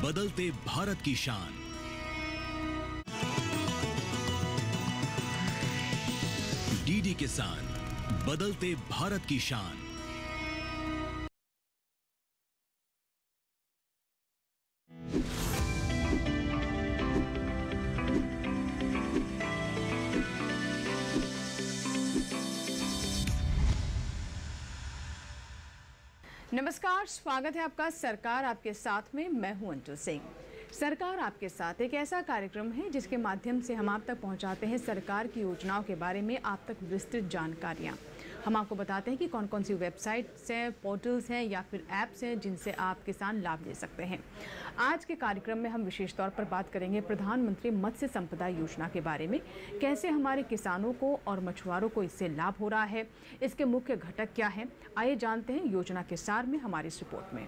बदलते भारत की शान। डीडी किसान, बदलते भारत की शान। नमस्कार, स्वागत है आपका सरकार आपके साथ में। मैं हूं अंजू सिंह। सरकार आपके साथ एक ऐसा कार्यक्रम है जिसके माध्यम से हम आप तक पहुंचाते हैं सरकार की योजनाओं के बारे में आप तक विस्तृत जानकारियां। हम आपको बताते हैं कि कौन कौन सी वेबसाइट्स हैं, पोर्टल्स हैं या फिर ऐप्स हैं जिनसे आप किसान लाभ ले सकते हैं। आज के कार्यक्रम में हम विशेष तौर पर बात करेंगे प्रधानमंत्री मत्स्य संपदा योजना के बारे में। कैसे हमारे किसानों को और मछुआरों को इससे लाभ हो रहा है, इसके मुख्य घटक क्या हैं, आइए जानते हैं योजना के सार में हमारी इस रिपोर्ट में।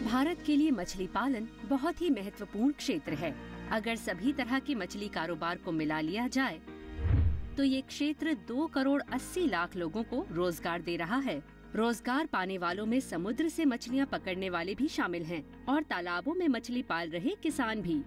भारत के लिए मछली पालन बहुत ही महत्वपूर्ण क्षेत्र है। अगर सभी तरह के मछली कारोबार को मिला लिया जाए तो ये क्षेत्र 2 करोड़ 80 लाख लोगों को रोजगार दे रहा है। रोजगार पाने वालों में समुद्र से मछलियां पकड़ने वाले भी शामिल हैं और तालाबों में मछली पाल रहे किसान भी।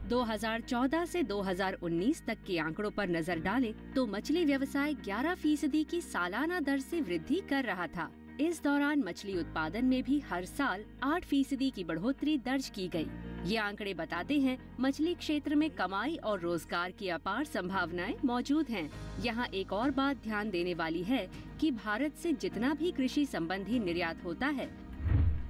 2014 से 2019 तक के आंकड़ों पर नजर डालें तो मछली व्यवसाय 11% की सालाना दर से वृद्धि कर रहा था। इस दौरान मछली उत्पादन में भी हर साल 8% की बढ़ोतरी दर्ज की गई। ये आंकड़े बताते हैं मछली क्षेत्र में कमाई और रोजगार की अपार संभावनाएं मौजूद हैं। यहाँ एक और बात ध्यान देने वाली है कि भारत से जितना भी कृषि संबंधी निर्यात होता है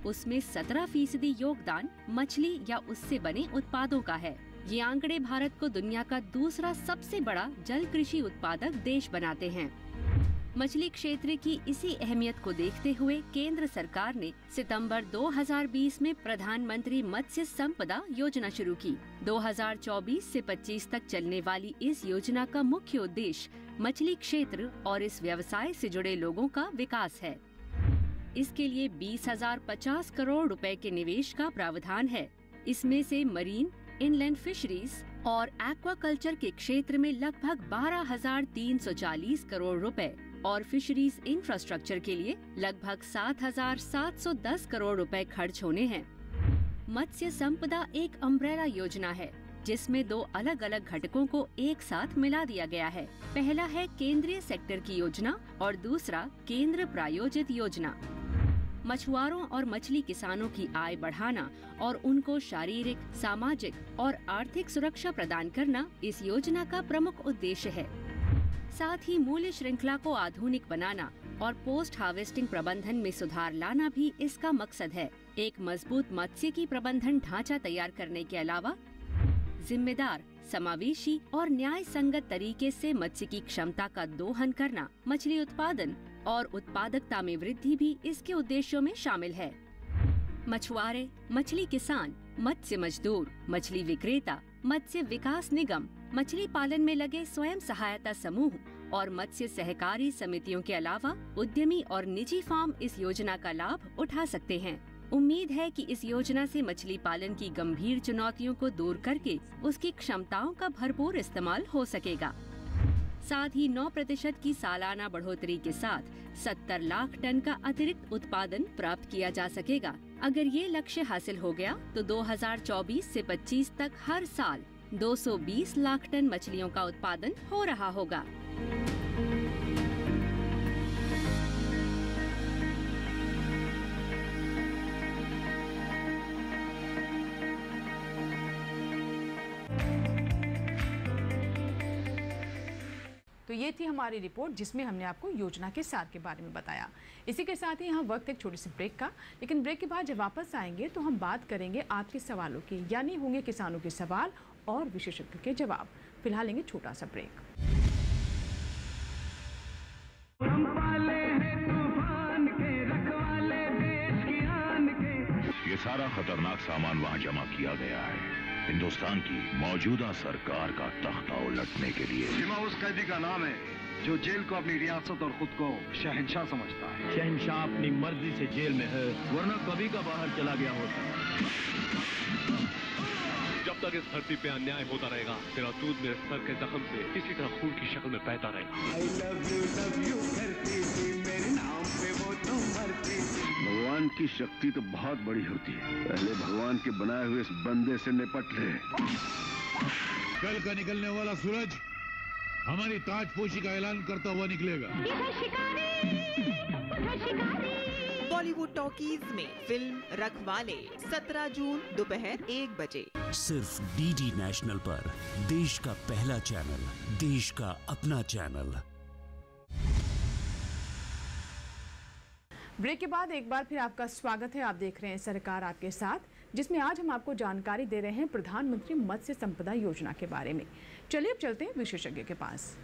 उसमें 17% योगदान मछली या उससे बने उत्पादों का है। ये आंकड़े भारत को दुनिया का दूसरा सबसे बड़ा जल कृषि उत्पादक देश बनाते हैं। मछली क्षेत्र की इसी अहमियत को देखते हुए केंद्र सरकार ने सितंबर 2020 में प्रधानमंत्री मत्स्य संपदा योजना शुरू की। 2024 से 25 तक चलने वाली इस योजना का मुख्य उद्देश्य मछली क्षेत्र और इस व्यवसाय से जुड़े लोगों का विकास है। इसके लिए 20,050 करोड़ रुपए के निवेश का प्रावधान है। इसमें से मरीन, इनलैंड फिशरीज और एक्वाकल्चर के क्षेत्र में लगभग 12,340 करोड़ रुपए और फिशरीज इंफ्रास्ट्रक्चर के लिए लगभग 7,710 करोड़ रुपए खर्च होने हैं। मत्स्य संपदा एक अम्ब्रेला योजना है जिसमें 2 अलग अलग घटकों को एक साथ मिला दिया गया है। पहला है केंद्रीय सेक्टर की योजना और दूसरा केंद्र प्रायोजित योजना। मछुआरों और मछली किसानों की आय बढ़ाना और उनको शारीरिक, सामाजिक और आर्थिक सुरक्षा प्रदान करना इस योजना का प्रमुख उद्देश्य है। साथ ही मूल्य श्रृंखला को आधुनिक बनाना और पोस्ट हार्वेस्टिंग प्रबंधन में सुधार लाना भी इसका मकसद है। एक मजबूत मत्स्य की प्रबंधन ढांचा तैयार करने के अलावा जिम्मेदार, समावेशी और न्याय संगत तरीके से मत्स्य की क्षमता का दोहन करना, मछली उत्पादन और उत्पादकता में वृद्धि भी इसके उद्देश्यों में शामिल है। मछुआरे, मछली किसान, मत्स्य मजदूर, मछली विक्रेता, मत्स्य विकास निगम, मछली पालन में लगे स्वयं सहायता समूह और मत्स्य सहकारी समितियों के अलावा उद्यमी और निजी फार्म इस योजना का लाभ उठा सकते हैं। उम्मीद है कि इस योजना से मछली पालन की गंभीर चुनौतियों को दूर करके उसकी क्षमताओं का भरपूर इस्तेमाल हो सकेगा। साथ ही 9% की सालाना बढ़ोतरी के साथ 70 लाख टन का अतिरिक्त उत्पादन प्राप्त किया जा सकेगा। अगर ये लक्ष्य हासिल हो गया तो 2024 से 25 तक हर साल 220 लाख टन मछलियों का उत्पादन हो रहा होगा। तो ये थी हमारी रिपोर्ट जिसमें हमने आपको योजना के सार के बारे में बताया। इसी के साथ ही यहाँ वक्त एक छोटी सी ब्रेक का, लेकिन ब्रेक के बाद जब वापस आएंगे तो हम बात करेंगे आपके सवालों की, यानी होंगे किसानों के सवाल और विशेषज्ञ के जवाब। फिलहाल लेंगे छोटा सा ब्रेक। ये सारा खतरनाक सामान वहाँ जमा किया गया है हिंदुस्तान की मौजूदा सरकार का तख्ता उलटने के लिए। जिमा उस कैदी का नाम है जो जेल को अपनी रियासत और खुद को शहंशाह समझता है। शहंशाह अपनी मर्जी से जेल में है, वरना कभी का बाहर चला गया होता। जब तक इस धरती पे अन्याय होता रहेगा, तेरा दूध मेरे सर के जख्म से इसी तरह खून की शक्ल में बहता रहेगा। I love you करती थी, मेरे नाम पे वो तो मरती थी। भगवान की शक्ति तो बहुत बड़ी होती है, पहले भगवान के बनाए हुए इस बंदे से निपट ले। कल का निकलने वाला सूरज हमारी ताजपोशी का ऐलान करता हुआ निकलेगा। बॉलीवुड टॉकीज में फिल्म रखवाले 17 जून दोपहर 1 बजे सिर्फ डीडी नेशनल पर, देश का पहला चैनल, देश का अपना चैनल। ब्रेक के बाद एक बार फिर आपका स्वागत है। आप देख रहे हैं सरकार आपके साथ, जिसमें आज हम आपको जानकारी दे रहे हैं प्रधानमंत्री मत्स्य संपदा योजना के बारे में। चलिए अब चलते हैं विशेषज्ञ के पास।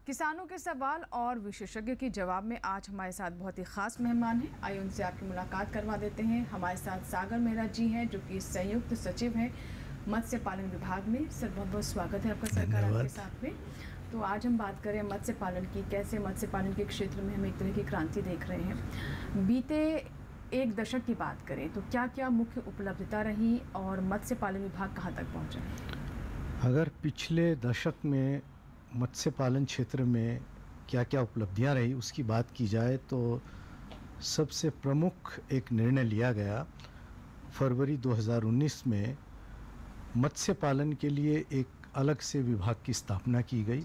किसानों के सवाल और विशेषज्ञ के जवाब में आज हमारे साथ बहुत ही खास मेहमान हैं। आइए उनसे आपकी मुलाकात करवा देते हैं। हमारे साथ सागर मेहरा जी हैं, जो कि संयुक्त सचिव हैं मत्स्य पालन विभाग में। सर, बहुत बहुत स्वागत है आपका सरकार आपके साथ में। तो आज हम बात करें मत्स्य पालन की, कैसे मत्स्य पालन के क्षेत्र में हम एक तरह की क्रांति देख रहे हैं। बीते एक दशक की बात करें तो क्या क्या मुख्य उपलब्धता रही और मत्स्य पालन विभाग कहाँ तक पहुँचा? अगर पिछले दशक में मत्स्य पालन क्षेत्र में क्या क्या उपलब्धियां रही उसकी बात की जाए तो सबसे प्रमुख एक निर्णय लिया गया फरवरी 2019 में मत्स्य पालन के लिए एक अलग से विभाग की स्थापना की गई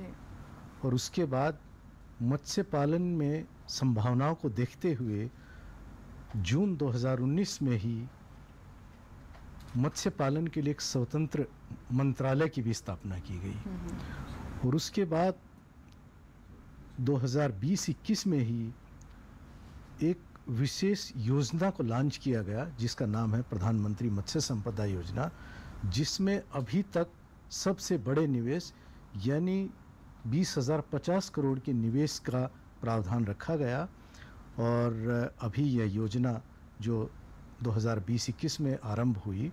और उसके बाद मत्स्य पालन में संभावनाओं को देखते हुए जून 2019 में ही मत्स्य पालन के लिए एक स्वतंत्र मंत्रालय की भी स्थापना की गई और उसके बाद 2020-21 में ही एक विशेष योजना को लॉन्च किया गया जिसका नाम है प्रधानमंत्री मत्स्य संपदा योजना, जिसमें अभी तक सबसे बड़े निवेश यानी 20,050 करोड़ के निवेश का प्रावधान रखा गया और अभी यह योजना जो 2020-21 में आरंभ हुई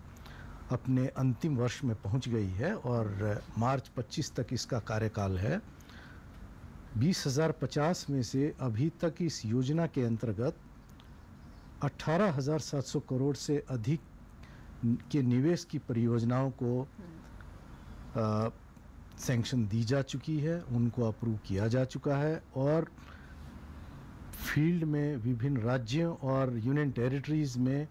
अपने अंतिम वर्ष में पहुंच गई है और मार्च 25 तक इसका कार्यकाल है। 20,050 में से अभी तक इस योजना के अंतर्गत 18,700 करोड़ से अधिक के निवेश की परियोजनाओं को सैंक्शन दी जा चुकी है, उनको अप्रूव किया जा चुका है और फील्ड में विभिन्न राज्यों और यूनियन टेरिटरीज में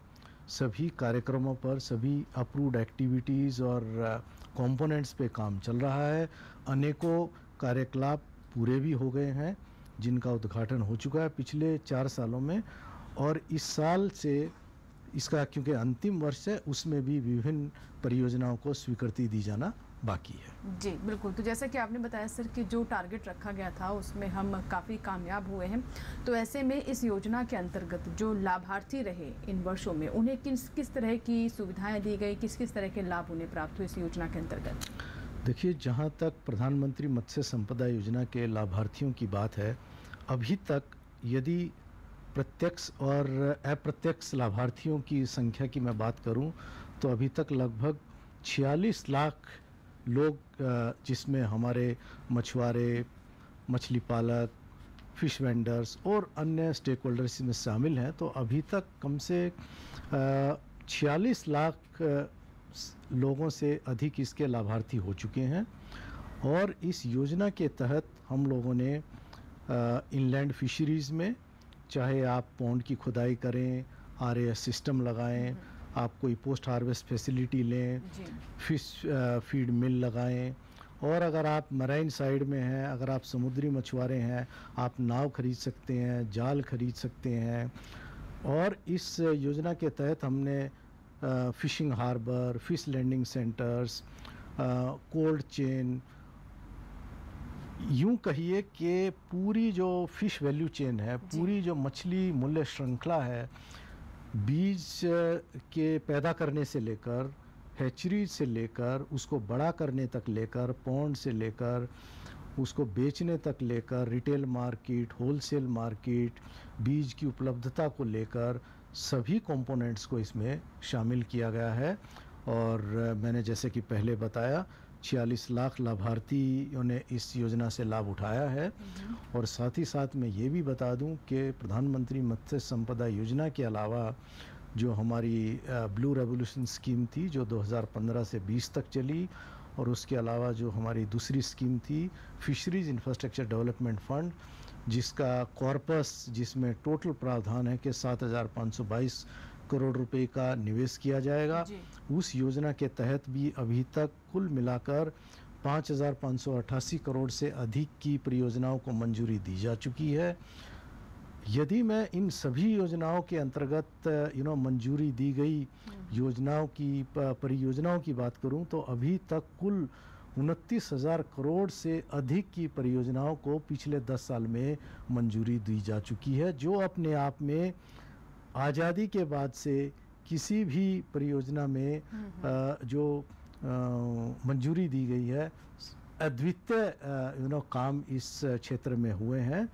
सभी कार्यक्रमों पर सभी अप्रूव्ड एक्टिविटीज़ और कंपोनेंट्स पे काम चल रहा है। अनेकों कार्यकलाप पूरे भी हो गए हैं जिनका उद्घाटन हो चुका है पिछले 4 सालों में और इस साल से इसका क्योंकि अंतिम वर्ष है उसमें भी विभिन्न परियोजनाओं को स्वीकृति दी जाना बाकी है। जी बिल्कुल। तो जैसा कि आपने बताया सर कि जो टारगेट रखा गया था उसमें हम काफ़ी कामयाब हुए हैं। तो ऐसे में इस योजना के अंतर्गत जो लाभार्थी रहे इन वर्षों में उन्हें किस तरह की सुविधाएं दी गई, किस तरह के लाभ उन्हें प्राप्त हुए इस योजना के अंतर्गत? देखिए, जहां तक प्रधानमंत्री मत्स्य संपदा योजना के लाभार्थियों की बात है, अभी तक यदि प्रत्यक्ष और अप्रत्यक्ष लाभार्थियों की संख्या की मैं बात करूं तो अभी तक लगभग 46 लाख लोग, जिसमें हमारे मछुआरे, मछली पालक, फिश वेंडर्स और अन्य स्टेक होल्डर्स में शामिल हैं, तो अभी तक कम से 46 लाख लोगों से अधिक इसके लाभार्थी हो चुके हैं। और इस योजना के तहत हम लोगों ने इनलैंड फिशरीज़ में, चाहे आप पॉन्ड की खुदाई करें, RAS सिस्टम लगाएं, आप कोई पोस्ट हार्वेस्ट फैसिलिटी लें, फिश फीड मिल लगाएं, और अगर आप मराइन साइड में हैं, अगर आप समुद्री मछुआरे हैं, आप नाव खरीद सकते हैं, जाल खरीद सकते हैं। और इस योजना के तहत हमने fishing harbour, fish landing centres, cold chain, यूं कहिए कि पूरी जो फिश वैल्यू चेन है, पूरी जो मछली मूल्य श्रृंखला है, बीज के पैदा करने से लेकर, हैचरी से लेकर, उसको बड़ा करने तक लेकर, पॉन्ड से लेकर उसको बेचने तक लेकर, रिटेल मार्केट, होलसेल मार्केट, बीज की उपलब्धता को लेकर सभी कंपोनेंट्स को इसमें शामिल किया गया है। और मैंने जैसे कि पहले बताया 46 लाख लाभार्थियों ने इस योजना से लाभ उठाया है। और साथ ही साथ मैं ये भी बता दूं कि प्रधानमंत्री मत्स्य संपदा योजना के अलावा जो हमारी ब्लू रेवोल्यूशन स्कीम थी जो 2015 से 20 तक चली, और उसके अलावा जो हमारी दूसरी स्कीम थी फिशरीज इंफ्रास्ट्रक्चर डेवलपमेंट फंड, जिसका कॉर्पस, जिसमें टोटल प्रावधान है कि 7,522 करोड़ रुपए का निवेश किया जाएगा। उस योजना के तहत भी अभी तक कुल मिलाकर 5,588 करोड़ से अधिक की परियोजनाओं को मंजूरी दी जा चुकी है। यदि मैं इन सभी योजनाओं के अंतर्गत मंजूरी दी गई योजनाओं की परियोजनाओं की बात करूं तो अभी तक कुल 29,000 करोड़ से अधिक की परियोजनाओं को पिछले 10 साल में मंजूरी दी जा चुकी है, जो अपने आप में आज़ादी के बाद से किसी भी परियोजना में जो मंजूरी दी गई है, अद्वितीय काम इस क्षेत्र में हुए हैं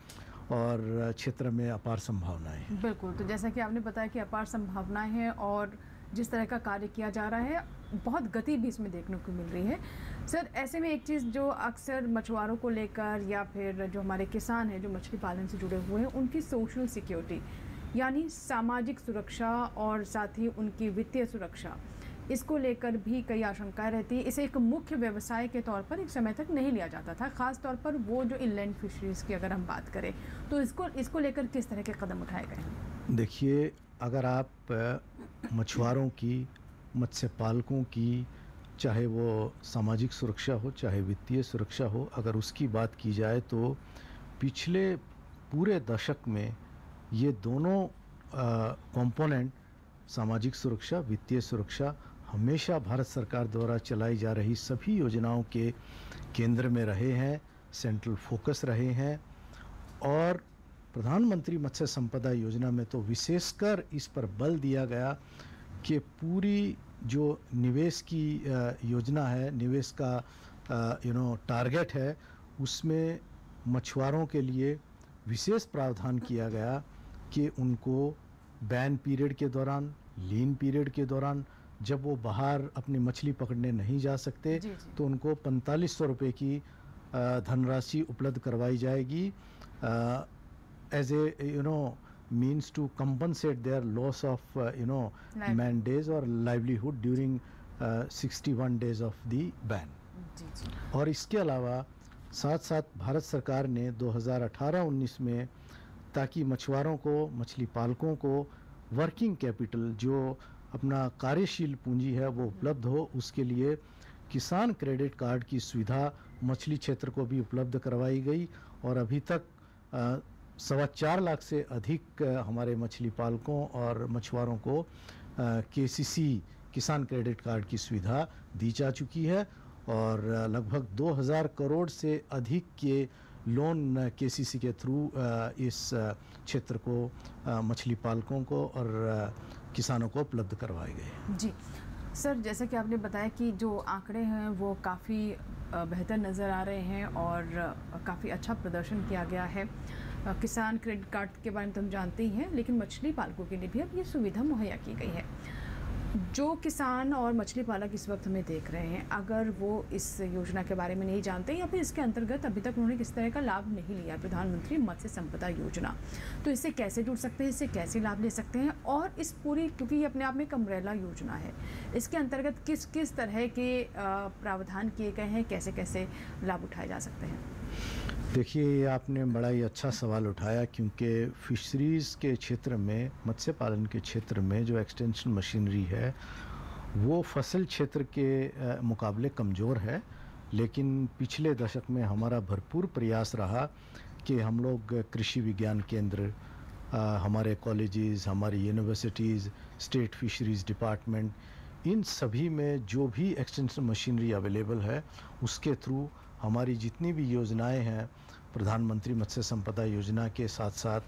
और क्षेत्र में अपार संभावनाएं हैं। बिल्कुल, तो जैसा कि आपने बताया कि अपार संभावनाएं हैं और जिस तरह का कार्य किया जा रहा है बहुत गति भी इसमें देखने को मिल रही है। सर, ऐसे में एक चीज़ जो अक्सर मछुआरों को लेकर या फिर जो हमारे किसान हैं जो मछली पालन से जुड़े हुए हैं, उनकी सोशल सिक्योरिटी यानी सामाजिक सुरक्षा और साथ ही उनकी वित्तीय सुरक्षा, इसको लेकर भी कई आशंकाएं रहती है। इसे एक मुख्य व्यवसाय के तौर पर एक समय तक नहीं लिया जाता था, ख़ास तौर पर वो जो इनलैंड फिशरीज़ की अगर हम बात करें तो इसको लेकर किस तरह के कदम उठाए गए हैं? देखिए, अगर आप मछुआरों की, मत्स्य पालकों की, चाहे वो सामाजिक सुरक्षा हो चाहे वित्तीय सुरक्षा हो, अगर उसकी बात की जाए तो पिछले पूरे दशक में ये दोनों कंपोनेंट, सामाजिक सुरक्षा, वित्तीय सुरक्षा, हमेशा भारत सरकार द्वारा चलाई जा रही सभी योजनाओं के केंद्र में रहे हैं, सेंट्रल फोकस रहे हैं। और प्रधानमंत्री मत्स्य संपदा योजना में तो विशेषकर इस पर बल दिया गया कि पूरी जो निवेश की योजना है, निवेश का टारगेट है, उसमें मछुआरों के लिए विशेष प्रावधान किया गया कि उनको बैन पीरियड के दौरान, लीन पीरियड के दौरान, जब वो बाहर अपनी मछली पकड़ने नहीं जा सकते तो उनको 4,500 रुपये की धनराशि उपलब्ध करवाई जाएगी as a means to compensate their loss of man days or livelihood during 61 days of the ban. और इसके अलावा साथ साथ भारत सरकार ने 2018-19 में, ताकि मछुआरों को, मछली पालकों को वर्किंग कैपिटल, जो अपना कार्यशील पूंजी है वो उपलब्ध हो, उसके लिए किसान क्रेडिट कार्ड की सुविधा मछली क्षेत्र को भी उपलब्ध करवाई गई। और अभी तक 4.25 लाख से अधिक हमारे मछली पालकों और मछुआरों को केसीसी, किसान क्रेडिट कार्ड की सुविधा दी जा चुकी है। और लगभग 2,000 करोड़ से अधिक के लोन केसीसी के थ्रू इस क्षेत्र को, मछली पालकों को और किसानों को उपलब्ध करवाए गए। जी सर, जैसा कि आपने बताया कि जो आंकड़े हैं वो काफ़ी बेहतर नज़र आ रहे हैं और काफ़ी अच्छा प्रदर्शन किया गया है। किसान क्रेडिट कार्ड के बारे में तो हम जानते ही हैं, लेकिन मछली पालकों के लिए भी अब ये सुविधा मुहैया की गई है। जो किसान और मछली पालक इस वक्त हमें देख रहे हैं, अगर वो इस योजना के बारे में नहीं जानते या फिर इसके अंतर्गत अभी तक उन्होंने किस तरह का लाभ नहीं लिया, प्रधानमंत्री मत्स्य संपदा योजना, तो इससे कैसे जुड़ सकते हैं, इससे कैसे लाभ ले सकते हैं? और इस पूरी, क्योंकि ये अपने आप में एक अम्ब्रेला योजना है, इसके अंतर्गत किस किस तरह के प्रावधान किए गए हैं, कैसे कैसे लाभ उठाए जा सकते हैं? देखिए, ये आपने बड़ा ही अच्छा सवाल उठाया, क्योंकि फिशरीज़ के क्षेत्र में, मत्स्य पालन के क्षेत्र में जो एक्सटेंशन मशीनरी है वो फसल क्षेत्र के मुकाबले कमज़ोर है। लेकिन पिछले दशक में हमारा भरपूर प्रयास रहा कि हम लोग कृषि विज्ञान केंद्र, हमारे कॉलेजेस, हमारी यूनिवर्सिटीज़, स्टेट फिशरीज़ डिपार्टमेंट, इन सभी में जो भी एक्सटेंशन मशीनरी अवेलेबल है उसके थ्रू हमारी जितनी भी योजनाएं हैं, प्रधानमंत्री मत्स्य संपदा योजना के साथ साथ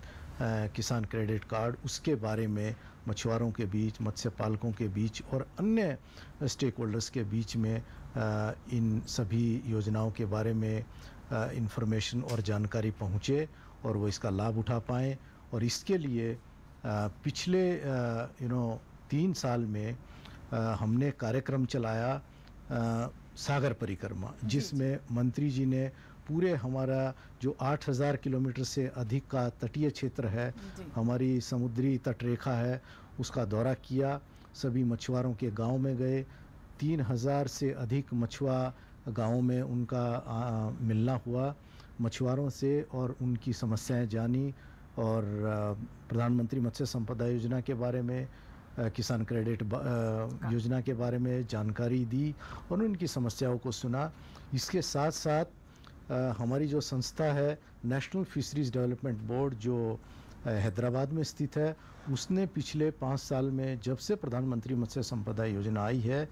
किसान क्रेडिट कार्ड, उसके बारे में मछुआरों के बीच, मत्स्य पालकों के बीच और अन्य स्टेक होल्डर्स के बीच में इन सभी योजनाओं के बारे में इंफॉर्मेशन और जानकारी पहुँचे और वो इसका लाभ उठा पाएँ। और इसके लिए पिछले 3 साल में हमने कार्यक्रम चलाया सागर परिक्रमा, जिसमें मंत्री जी ने पूरे हमारा जो 8,000 किलोमीटर से अधिक का तटीय क्षेत्र है, हमारी समुद्री तटरेखा है, उसका दौरा किया, सभी मछुआरों के गांव में गए, 3000 से अधिक मछुआ गाँव में उनका मिलना हुआ मछुआरों से और उनकी समस्याएं जानी और प्रधानमंत्री मत्स्य संपदा योजना के बारे में, किसान क्रेडिट योजना के बारे में जानकारी दी और उनकी समस्याओं को सुना। इसके साथ साथ हमारी जो संस्था है नेशनल फिशरीज डेवलपमेंट बोर्ड जो हैदराबाद में स्थित है, उसने पिछले 5 साल में जब से प्रधानमंत्री मत्स्य संपदा योजना आई है,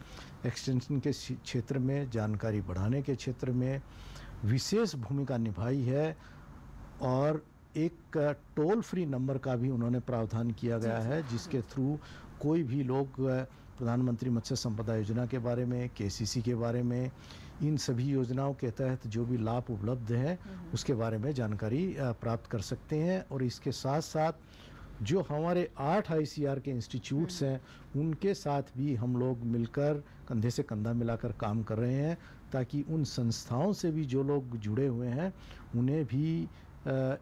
एक्सटेंशन के क्षेत्र में, जानकारी बढ़ाने के क्षेत्र में विशेष भूमिका निभाई है और एक टोल फ्री नंबर का भी उन्होंने प्रावधान किया गया है, जिसके थ्रू कोई भी लोग प्रधानमंत्री मत्स्य संपदा योजना के बारे में, केसीसी के बारे में, इन सभी योजनाओं के तहत जो भी लाभ उपलब्ध हैं उसके बारे में जानकारी प्राप्त कर सकते हैं। और इसके साथ साथ जो हमारे 8 ICR के इंस्टीट्यूट्स हैं उनके साथ भी हम लोग मिलकर कंधे से कंधा मिलाकर काम कर रहे हैं, ताकि उन संस्थाओं से भी जो लोग जुड़े हुए हैं उन्हें भी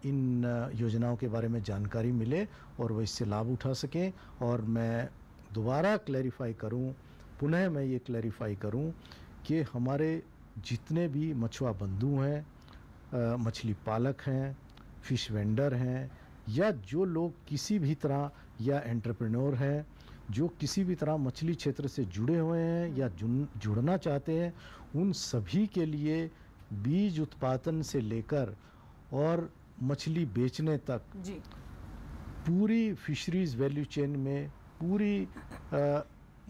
इन योजनाओं के बारे में जानकारी मिले और वो इससे लाभ उठा सकें। और मैं दोबारा क्लैरिफाई करूं, पुनः मैं ये क्लैरिफाई करूं कि हमारे जितने भी मछुआ बंधु हैं, मछली पालक हैं, फिश वेंडर हैं, या जो लोग किसी भी तरह या एंटरप्रेन्योर हैं जो किसी भी तरह मछली क्षेत्र से जुड़े हुए हैं या जुड़ना चाहते हैं, उन सभी के लिए बीज उत्पादन से लेकर और मछली बेचने तक जी। पूरी फिशरीज वैल्यू चेन में, पूरी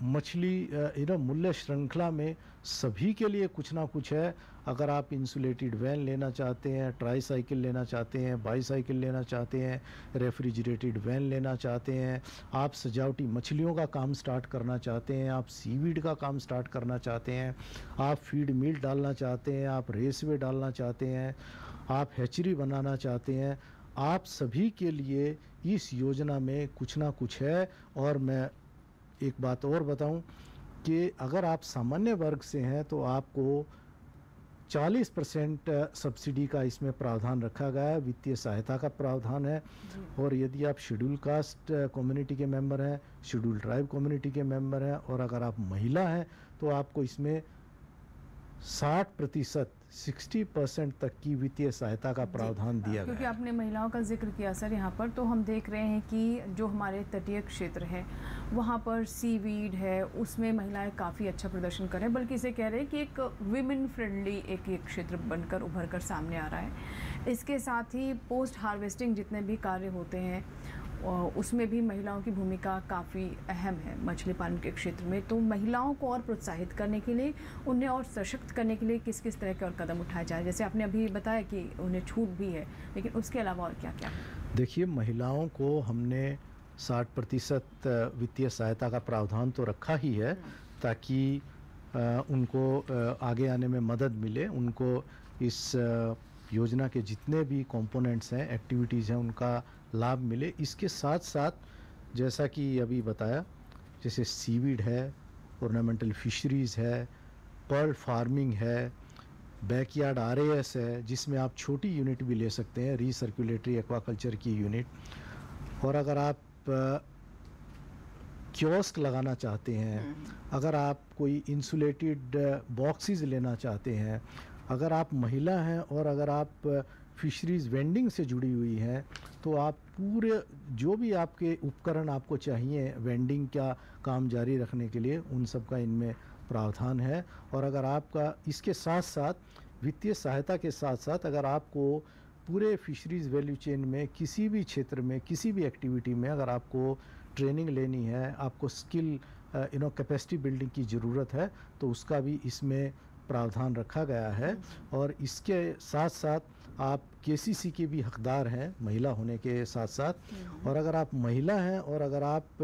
मछली मूल्य श्रृंखला में सभी के लिए कुछ ना कुछ है। अगर आप इंसुलेटेड वैन लेना चाहते हैं, ट्राई साइकिल लेना चाहते हैं, बाईसाइकिल लेना चाहते हैं, रेफ्रिजरेटेड वैन लेना चाहते हैं, आप सजावटी मछलियों का काम स्टार्ट करना चाहते हैं, आप सीवीड का काम स्टार्ट करना चाहते हैं, आप फीड मिल डालना चाहते हैं, आप रेसवे डालना चाहते हैं, आप हैचरी बनाना चाहते हैं, आप सभी के लिए इस योजना में कुछ ना कुछ है। और मैं एक बात और बताऊं कि अगर आप सामान्य वर्ग से हैं तो आपको 40% सब्सिडी का इसमें प्रावधान रखा गया है, वित्तीय सहायता का प्रावधान है। और यदि आप शेड्यूल कास्ट कम्युनिटी के मेंबर हैं, शेड्यूल ट्राइब कम्युनिटी के मेंबर हैं और अगर आप महिला हैं तो आपको इसमें 60% 60% तक की वित्तीय सहायता का प्रावधान दिया गया। क्योंकि आपने महिलाओं का जिक्र किया सर, यहाँ पर तो हम देख रहे हैं कि जो हमारे तटीय क्षेत्र है वहाँ पर सीवीड है, उसमें महिलाएं काफ़ी अच्छा प्रदर्शन कर रहे हैं, बल्कि इसे कह रहे हैं कि एक विमेन फ्रेंडली एक क्षेत्र बनकर उभर कर सामने आ रहा है। इसके साथ ही पोस्ट हार्वेस्टिंग जितने भी कार्य होते हैं उसमें भी महिलाओं की भूमिका काफ़ी अहम है मछली पालन के क्षेत्र में। तो महिलाओं को और प्रोत्साहित करने के लिए, उन्हें और सशक्त करने के लिए किस किस तरह के और कदम उठाए जाए? जैसे आपने अभी बताया कि उन्हें छूट भी है, लेकिन उसके अलावा और क्या क्या है? देखिए, महिलाओं को हमने 60% वित्तीय सहायता का प्रावधान तो रखा ही है, ताकि उनको आगे आने में मदद मिले, उनको इस योजना के जितने भी कंपोनेंट्स हैं, एक्टिविटीज़ हैं, उनका लाभ मिले। इसके साथ साथ जैसा कि अभी बताया, जैसे सीवीड है, ऑर्नामेंटल फिशरीज़ है, पर्ल फार्मिंग है, बैकयार्ड RAS है, जिसमें आप छोटी यूनिट भी ले सकते हैं, रीसर्कुलेटरी एक्वाकल्चर की यूनिट। और अगर आप कियोस्क लगाना चाहते हैं, अगर आप कोई इंसुलेटेड बॉक्सेस लेना चाहते हैं, अगर आप महिला हैं और अगर आप फिशरीज़ वेंडिंग से जुड़ी हुई हैं, तो आप पूरे जो भी आपके उपकरण आपको चाहिए वेंडिंग का काम जारी रखने के लिए, उन सब का इनमें प्रावधान है। और अगर आपका इसके साथ साथ वित्तीय सहायता के साथ साथ अगर आपको पूरे फिशरीज़ वैल्यू चेन में किसी भी क्षेत्र में, किसी भी एक्टिविटी में अगर आपको ट्रेनिंग लेनी है, आपको स्किल कैपेसिटी बिल्डिंग की ज़रूरत है, तो उसका भी इसमें प्रावधान रखा गया है। और इसके साथ साथ आप KCC के भी हकदार हैं, महिला होने के साथ साथ। और अगर आप महिला हैं और अगर आप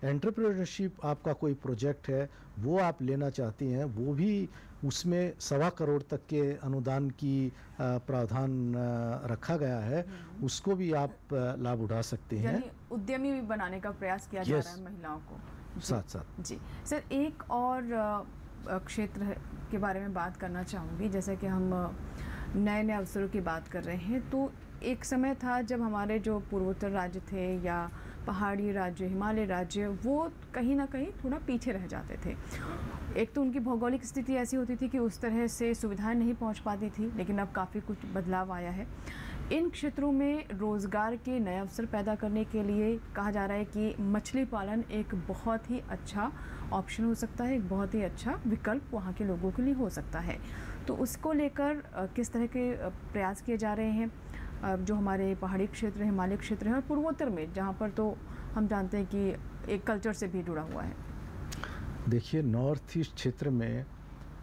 एंटरप्रेन्योरशिप, आपका कोई प्रोजेक्ट है वो आप लेना चाहती हैं, वो भी उसमें 1.25 करोड़ तक के अनुदान की प्रावधान रखा गया है, उसको भी आप लाभ उठा सकते हैं। यानी उद्यमी भी बनाने का प्रयास किया जा रहा है महिलाओं को साथ साथ। जी सर, एक और क्षेत्र के बारे में बात करना चाहूँगी। जैसे कि हम नए नए अवसरों की बात कर रहे हैं, तो एक समय था जब हमारे जो पूर्वोत्तर राज्य थे या पहाड़ी राज्य, हिमालय राज्य, वो कहीं ना कहीं थोड़ा पीछे रह जाते थे। एक तो उनकी भौगोलिक स्थिति ऐसी होती थी कि उस तरह से सुविधाएं नहीं पहुंच पाती थी, लेकिन अब काफ़ी कुछ बदलाव आया है। इन क्षेत्रों में रोज़गार के नए अवसर पैदा करने के लिए कहा जा रहा है कि मछली पालन एक बहुत ही अच्छा ऑप्शन हो सकता है, एक बहुत ही अच्छा विकल्प वहाँ के लोगों के लिए हो सकता है। तो उसको लेकर किस तरह के प्रयास किए जा रहे हैं जो हमारे पहाड़ी क्षेत्र, हिमालय क्षेत्र हैं और पूर्वोत्तर में, जहाँ पर तो हम जानते हैं कि एक कल्चर से भी जुड़ा हुआ है। देखिए, नॉर्थ ईस्ट क्षेत्र में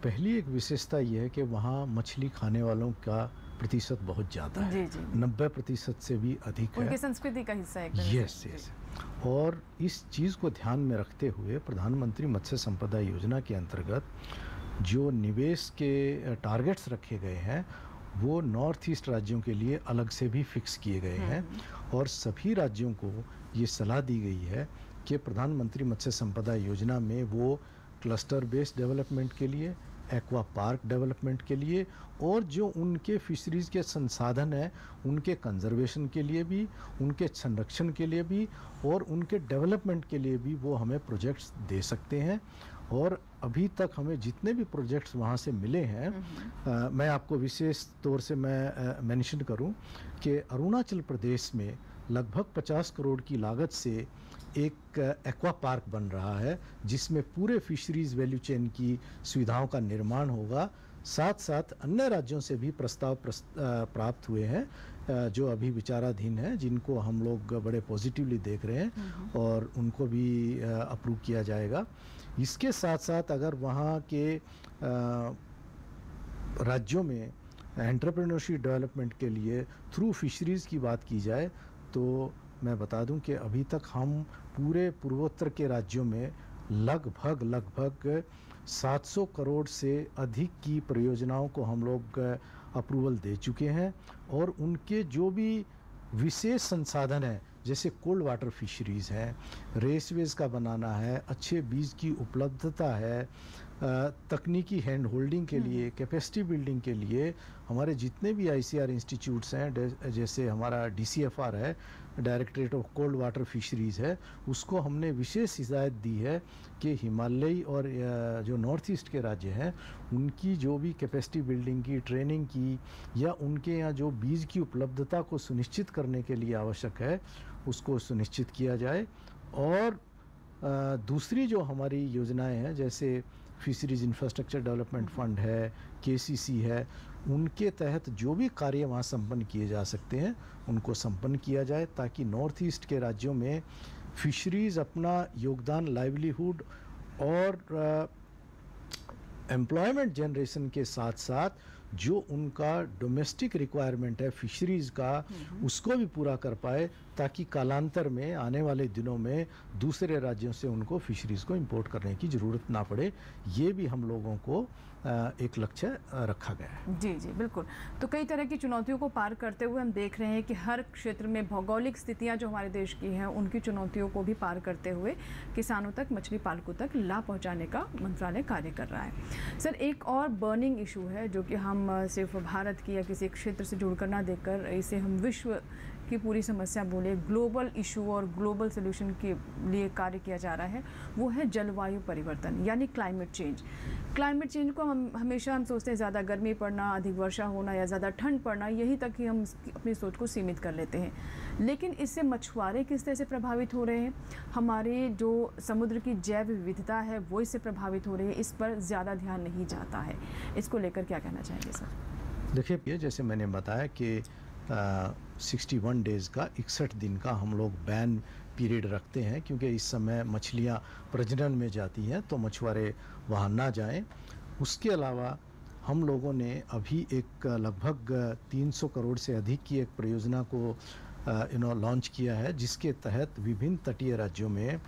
पहली एक विशेषता ये है कि वहाँ मछली खाने वालों का प्रतिशत बहुत ज़्यादा है। 90% से भी अधिक है। उनकी संस्कृति का हिस्सा है। Yes yes. और इस चीज़ को ध्यान में रखते हुए प्रधानमंत्री मत्स्य संपदा योजना के अंतर्गत जो निवेश के टारगेट्स रखे गए हैं वो नॉर्थ ईस्ट राज्यों के लिए अलग से भी फिक्स किए गए हैं और सभी राज्यों को ये सलाह दी गई है कि प्रधानमंत्री मत्स्य संपदा योजना में वो क्लस्टर बेस्ड डेवलपमेंट के लिए, एक्वा पार्क डेवलपमेंट के लिए और जो उनके फिशरीज़ के संसाधन हैं उनके कंजर्वेशन के लिए भी, उनके संरक्षण के लिए भी और उनके डेवलपमेंट के लिए भी वो हमें प्रोजेक्ट्स दे सकते हैं। और अभी तक हमें जितने भी प्रोजेक्ट्स वहाँ से मिले हैं, मैं आपको विशेष तौर से मैं मेंशन करूं कि अरुणाचल प्रदेश में लगभग 50 करोड़ की लागत से एक एक्वा पार्क बन रहा है जिसमें पूरे फिशरीज़ वैल्यू चेन की सुविधाओं का निर्माण होगा। साथ साथ अन्य राज्यों से भी प्रस्ताव प्राप्त हुए हैं जो अभी विचाराधीन हैं, जिनको हम लोग बड़े पॉजिटिवली देख रहे हैं और उनको भी अप्रूव किया जाएगा। इसके साथ साथ अगर वहाँ के राज्यों में एंटरप्रेन्योरशिप डेवलपमेंट के लिए थ्रू फिशरीज़ की बात की जाए तो मैं बता दूं कि अभी तक हम पूरे पूर्वोत्तर के राज्यों में लगभग 700 करोड़ से अधिक की परियोजनाओं को हम लोग अप्रूवल दे चुके हैं और उनके जो भी विशेष संसाधन हैं जैसे कोल्ड वाटर फिशरीज़ हैं, रेसवेज का बनाना है, अच्छे बीज की उपलब्धता है, तकनीकी हैंड होल्डिंग के लिए, कैपेसिटी बिल्डिंग के लिए हमारे जितने भी आईसीआर इंस्टीट्यूट्स हैं, जैसे हमारा डीसीएफआर है, directorate of cold water fisheries है, उसको हमने विशेष हिदायत दी है कि हिमालयी और जो नॉर्थ ईस्ट के राज्य हैं उनकी जो भी कैपेसिटी बिल्डिंग की, ट्रेनिंग की या उनके यहाँ जो बीज की उपलब्धता को सुनिश्चित करने के लिए आवश्यक है उसको सुनिश्चित किया जाए। और दूसरी जो हमारी योजनाएं हैं जैसे फिशरीज इंफ्रास्ट्रक्चर डेवलपमेंट फंड है, केसीसी है, उनके तहत जो भी कार्य वहाँ संपन्न किए जा सकते हैं उनको संपन्न किया जाए ताकि नॉर्थ ईस्ट के राज्यों में फिशरीज़ अपना योगदान लाइवलीहुड और एम्प्लॉयमेंट जनरेशन के साथ साथ जो उनका डोमेस्टिक रिक्वायरमेंट है फिशरीज़ का उसको भी पूरा कर पाए ताकि कालांतर में आने वाले दिनों में दूसरे राज्यों से उनको फिशरीज़ को इंपोर्ट करने की ज़रूरत ना पड़े। ये भी हम लोगों को एक लक्ष्य रखा गया है। जी जी बिल्कुल। तो कई तरह की चुनौतियों को पार करते हुए हम देख रहे हैं कि हर क्षेत्र में भौगोलिक स्थितियां जो हमारे देश की हैं उनकी चुनौतियों को भी पार करते हुए किसानों तक, मछली पालकों तक लाभ पहुंचाने का मंत्रालय कार्य कर रहा है। सर, एक और बर्निंग इशू है जो कि हम सिर्फ भारत की या किसी क्षेत्र से जुड़कर ना देखकर इसे हम विश्व की पूरी समस्या बोले, ग्लोबल इशू और ग्लोबल सोल्यूशन के लिए कार्य किया जा रहा है, वो है जलवायु परिवर्तन यानी क्लाइमेट चेंज। क्लाइमेट चेंज को हम हमेशा सोचते हैं ज़्यादा गर्मी पड़ना, अधिक वर्षा होना या ज़्यादा ठंड पड़ना, यही तक ही हम अपनी सोच को सीमित कर लेते हैं। लेकिन इससे मछुआरे किस तरह से प्रभावित हो रहे हैं, हमारे जो समुद्र की जैव विविधता है वो इससे प्रभावित हो रही है, इस पर ज़्यादा ध्यान नहीं जाता है। इसको लेकर क्या कहना चाहेंगे सर? देखिए, जैसे मैंने बताया कि 61 डेज़ का 61 दिन का हम लोग बैन पीरियड रखते हैं क्योंकि इस समय मछलियाँ प्रजनन में जाती हैं तो मछुआरे वहाँ ना जाएं। उसके अलावा हम लोगों ने अभी एक लगभग 300 करोड़ से अधिक की एक परियोजना को लॉन्च किया है जिसके तहत विभिन्न तटीय राज्यों में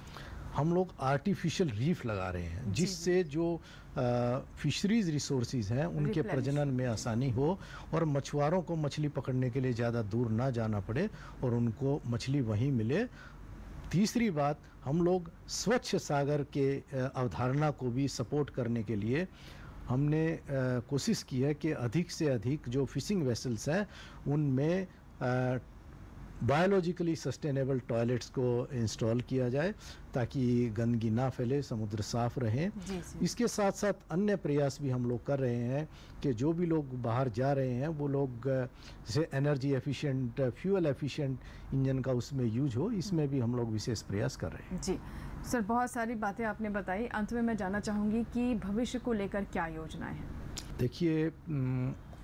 हम लोग आर्टिफिशियल रीफ लगा रहे हैं जिससे जो फिशरीज रिसोर्सेज हैं उनके प्रजनन में आसानी हो और मछुआरों को मछली पकड़ने के लिए ज़्यादा दूर ना जाना पड़े और उनको मछली वहीं मिले। तीसरी बात, हम लोग स्वच्छ सागर के अवधारणा को भी सपोर्ट करने के लिए हमने कोशिश की है कि अधिक से अधिक जो फिशिंग वेसल्स हैं उनमें बायोलॉजिकली सस्टेनेबल टॉयलेट्स को इंस्टॉल किया जाए ताकि गंदगी ना फैले, समुद्र साफ रहे। इसके साथ साथ अन्य प्रयास भी हम लोग कर रहे हैं कि जो भी लोग बाहर जा रहे हैं वो लोग जैसे energy efficient, fuel efficient engine का उसमें यूज हो, इसमें भी हम लोग विशेष प्रयास कर रहे हैं। जी सर, बहुत सारी बातें आपने बताई। अंत में मैं जानना चाहूँगी कि भविष्य को लेकर क्या योजनाएं हैं? देखिए,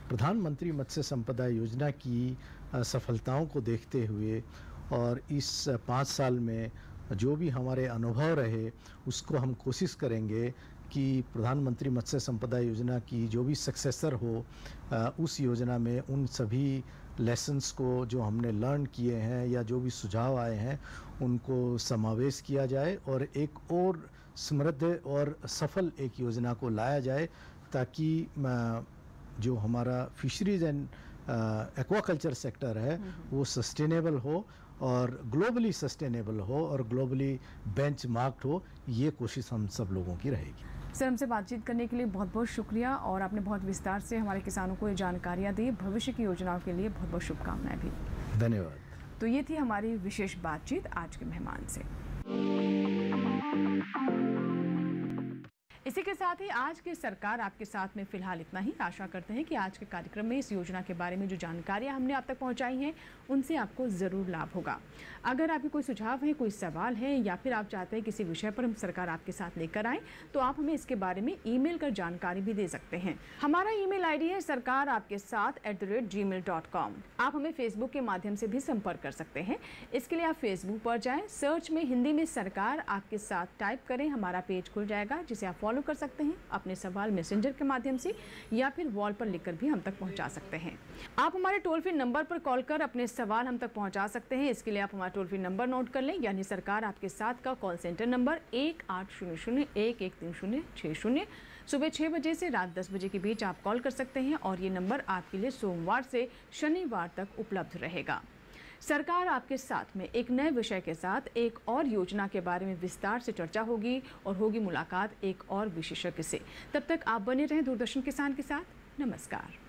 प्रधानमंत्री मत्स्य संपदा योजना की सफलताओं को देखते हुए और इस 5 साल में जो भी हमारे अनुभव रहे उसको हम कोशिश करेंगे कि प्रधानमंत्री मत्स्य संपदा योजना की जो भी सक्सेसर हो उस योजना में उन सभी लेसन्स को जो हमने लर्न किए हैं या जो भी सुझाव आए हैं उनको समावेश किया जाए और एक और समृद्ध और सफल एक योजना को लाया जाए ताकि जो हमारा फिशरीज एंड एक्वाकल्चर सेक्टर है वो सस्टेनेबल हो और ग्लोबली सस्टेनेबल हो और ग्लोबली बेंचमार्क्ड हो, ये कोशिश हम सब लोगों की रहेगी। सर, हमसे बातचीत करने के लिए बहुत बहुत शुक्रिया और आपने बहुत विस्तार से हमारे किसानों को ये जानकारियाँ दी। भविष्य की योजनाओं के लिए बहुत बहुत शुभकामनाएं भी। धन्यवाद। तो ये थी हमारी विशेष बातचीत आज के मेहमान से। इसी के साथ ही आज की सरकार आपके साथ में फिलहाल इतना ही। आशा करते हैं कि आज के कार्यक्रम में इस योजना के बारे में जो जानकारियां हमने आप तक पहुंचाई हैं उनसे आपको ज़रूर लाभ होगा। अगर आपके कोई सुझाव है, कोई सवाल है या फिर आप चाहते हैं किसी विषय पर हम सरकार आपके साथ लेकर आएँ तो आप हमें इसके बारे में ईमेल कर जानकारी भी दे सकते हैं। हमारा ईमेल आईडी है sarkaraapkesath@gmail.com। आप हमें फेसबुक के माध्यम से भी संपर्क कर सकते हैं। इसके लिए आप फेसबुक पर जाएँ, सर्च में हिंदी में सरकार आपके साथ टाइप करें, हमारा पेज खुल जाएगा जिसे आप फॉलो कर सकते हैं। अपने सवाल मैसेंजर के माध्यम से या फिर वॉल पर लिखकर भी हम तक पहुंचा सकते हैं। आप हमारे टोल फ्री नंबर पर कॉल कर अपने सवाल हम तक पहुंचा सकते हैं। इसके लिए आप हमारा टोल फ्री नंबर नोट कर लें, यानी सरकार आपके साथ का कॉल सेंटर नंबर 1800-113060। सुबह 6 बजे से रात 10 बजे के बीच आप कॉल कर सकते हैं और ये नंबर आपके लिए सोमवार से शनिवार तक उपलब्ध रहेगा। सरकार आपके साथ में एक नए विषय के साथ एक और योजना के बारे में विस्तार से चर्चा होगी और होगी मुलाकात एक और विशेषज्ञ से। तब तक आप बने रहें दूरदर्शन किसान के साथ। नमस्कार।